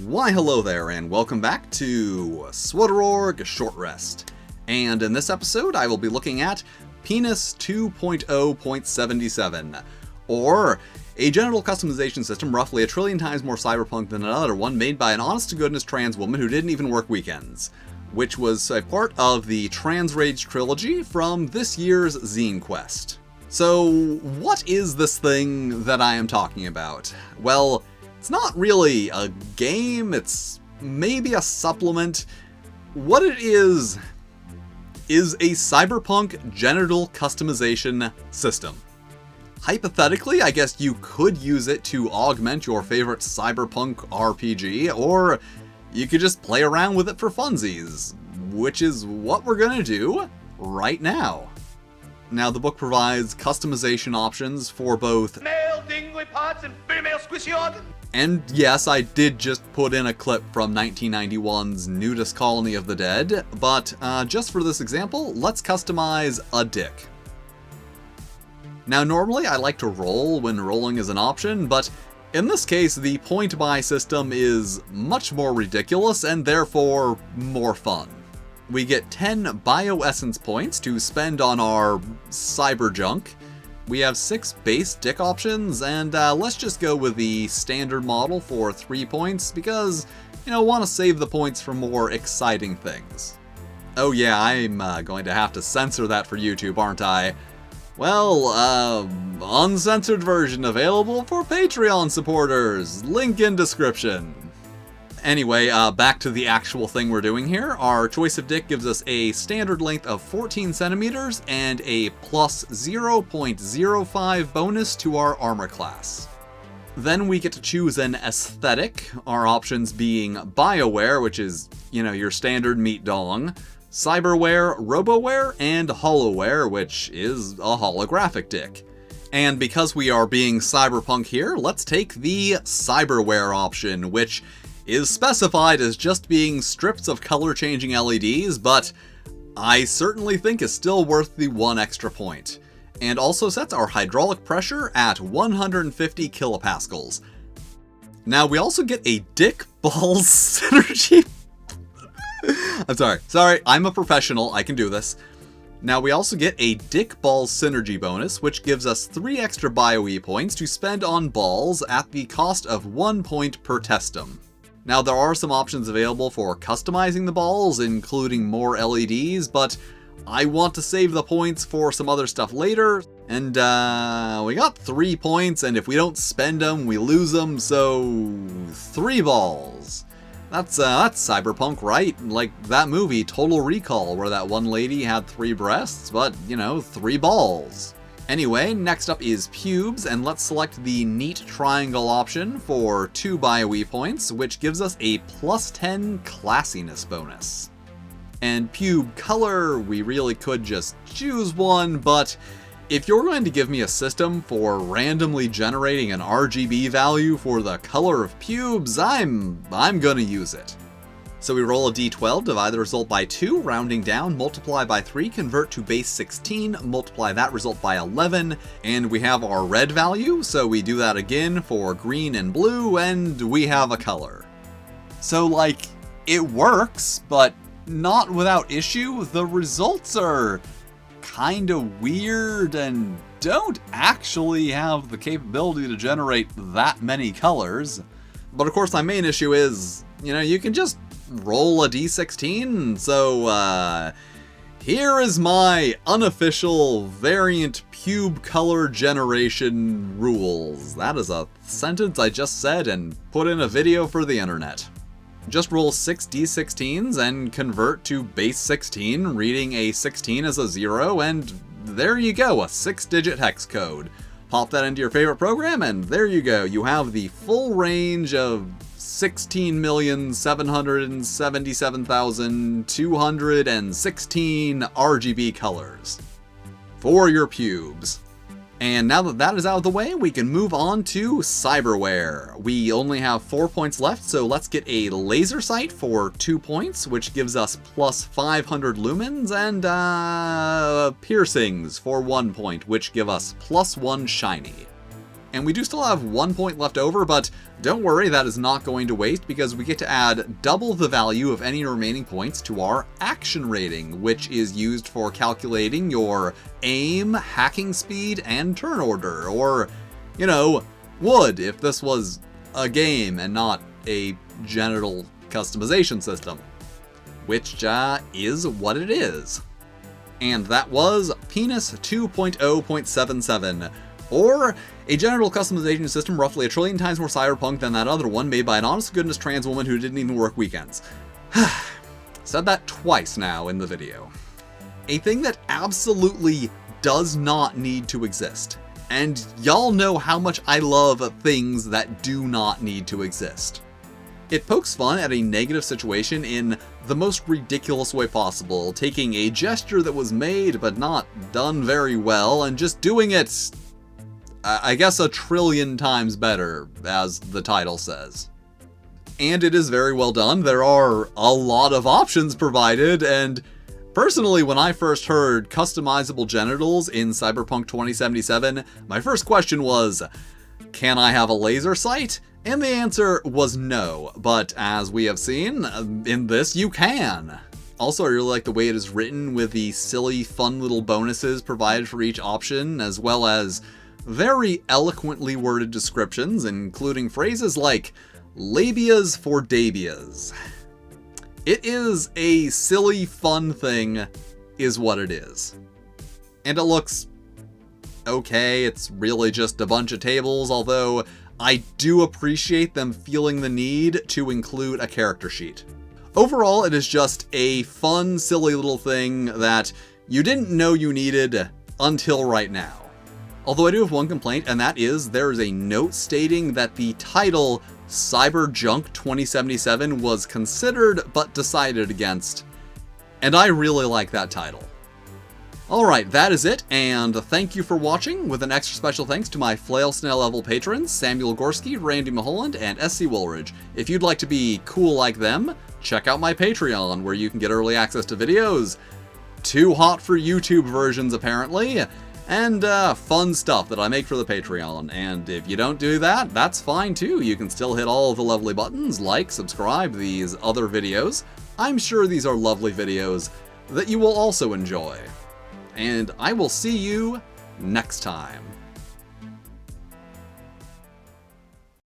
Why hello there, and welcome back to Swatororg Short Rest. And in this episode, I will be looking at Penis 2.0.77, or a genital customization system roughly a trillion times more cyberpunk than another one made by an honest-to-goodness trans woman who didn't even work weekends, which was a part of the Trans Rage trilogy from this year's Zine Quest. So, what is this thing that I am talking about? Well, it's not really a game, it's maybe a supplement. What it is a cyberpunk genital customization system. Hypothetically, I guess you could use it to augment your favorite cyberpunk RPG, or you could just play around with it for funsies, which is what we're gonna do right now. Now, the book provides customization options for both male dingly parts and female squishy organs. And yes, I did just put in a clip from 1991's Nudist Colony of the Dead, but just for this example, let's customize a dick. Now, normally I like to roll when rolling is an option, but in this case, the point buy system is much more ridiculous and therefore more fun. We get 10 bioessence points to spend on our cyber junk. We have 6 base dick options, and let's just go with the standard model for 3 points because, want to save the points for more exciting things. Oh yeah, I'm going to have to censor that for YouTube, aren't I? Well, uncensored version available for Patreon supporters. Link in description. Anyway, back to the actual thing we're doing here. Our choice of dick gives us a standard length of 14 centimeters and a plus 0.05 bonus to our armor class. Then we get to choose an aesthetic, our options being BioWare, which is, your standard meat dong, Cyberware, RoboWare, and HoloWare, which is a holographic dick. And because we are being cyberpunk here, let's take the Cyberware option, which is specified as just being strips of color-changing LEDs, but I certainly think is still worth the 1 extra point. And also sets our hydraulic pressure at 150 kilopascals. Now, we also get a dick balls synergy. I'm sorry, I'm a professional, I can do this. Now, we also get a dick balls synergy bonus, which gives us 3 extra BioE points to spend on balls at the cost of 1 point per testum. Now, there are some options available for customizing the balls, including more LEDs, but I want to save the points for some other stuff later. And we got 3 points, and if we don't spend them, we lose them, so 3 balls. That's cyberpunk, right? Like that movie, Total Recall, where that one lady had 3 breasts, but, 3 balls. Anyway, next up is pubes, and let's select the neat triangle option for 2 BioE points, which gives us a plus 10 classiness bonus. And pube color, we really could just choose one, but if you're going to give me a system for randomly generating an RGB value for the color of pubes, I'm gonna use it. So we roll a d12, divide the result by 2, rounding down, multiply by 3, convert to base 16, multiply that result by 11, and we have our red value, so we do that again for green and blue, and we have a color. So, it works, but not without issue. The results are kinda weird and don't actually have the capability to generate that many colors. But of course, my main issue is, you can just roll a d16, so here is my unofficial variant pube color generation rules. That is a sentence I just said and put in a video for the internet. Just roll 6 d16s and convert to base 16, reading a 16 as a 0, and there you go, a 6-digit hex code. Pop that into your favorite program, and there you go. You have the full range of 16,777,216 RGB colors for your pubes. And now that that is out of the way, we can move on to Cyberware. We only have 4 points left, so let's get a laser sight for 2 points, which gives us plus 500 lumens, and piercings for 1 point, which give us plus 1 shiny. And we do still have 1 point left over, but don't worry, that is not going to waste because we get to add double the value of any remaining points to our action rating, which is used for calculating your aim, hacking speed, and turn order. Or, you know, would if this was a game and not a genital customization system. Which is what it is. And that was Penis 2.0.77. Or a genital customization system roughly 1 trillion times more cyberpunk than that other one made by an honest-to-goodness trans woman who didn't even work weekends. Said that twice now in the video. A thing that absolutely does not need to exist. And y'all know how much I love things that do not need to exist. It pokes fun at a negative situation in the most ridiculous way possible, taking a gesture that was made but not done very well and just doing it, I guess, 1 trillion times better, as the title says. And it is very well done. There are a lot of options provided, and personally, when I first heard customizable genitals in Cyberpunk 2077, my first question was, can I have a laser sight? And the answer was no, but as we have seen, in this you can. Also, I really like the way it is written with the silly, fun little bonuses provided for each option, as well as very eloquently worded descriptions, including phrases like labias for dabias. It is a silly, fun thing, is what it is. And it looks okay. It's really just a bunch of tables, although I do appreciate them feeling the need to include a character sheet. Overall, it is just a fun, silly little thing that you didn't know you needed until right now. Although I do have one complaint, and that is there is a note stating that the title Cyberjunk 2077 was considered but decided against, and I really like that title. Alright, that is it, and thank you for watching, with an extra special thanks to my Flail Snail level patrons, Samuel Gorski, Randy Mulholland, and SC Woolridge. If you'd like to be cool like them, check out my Patreon, where you can get early access to videos, too hot for YouTube versions apparently, and fun stuff that I make for the Patreon. And if you don't do that, that's fine too. You can still hit all of the lovely buttons, like, subscribe, these other videos. I'm sure these are lovely videos that you will also enjoy. And I will see you next time.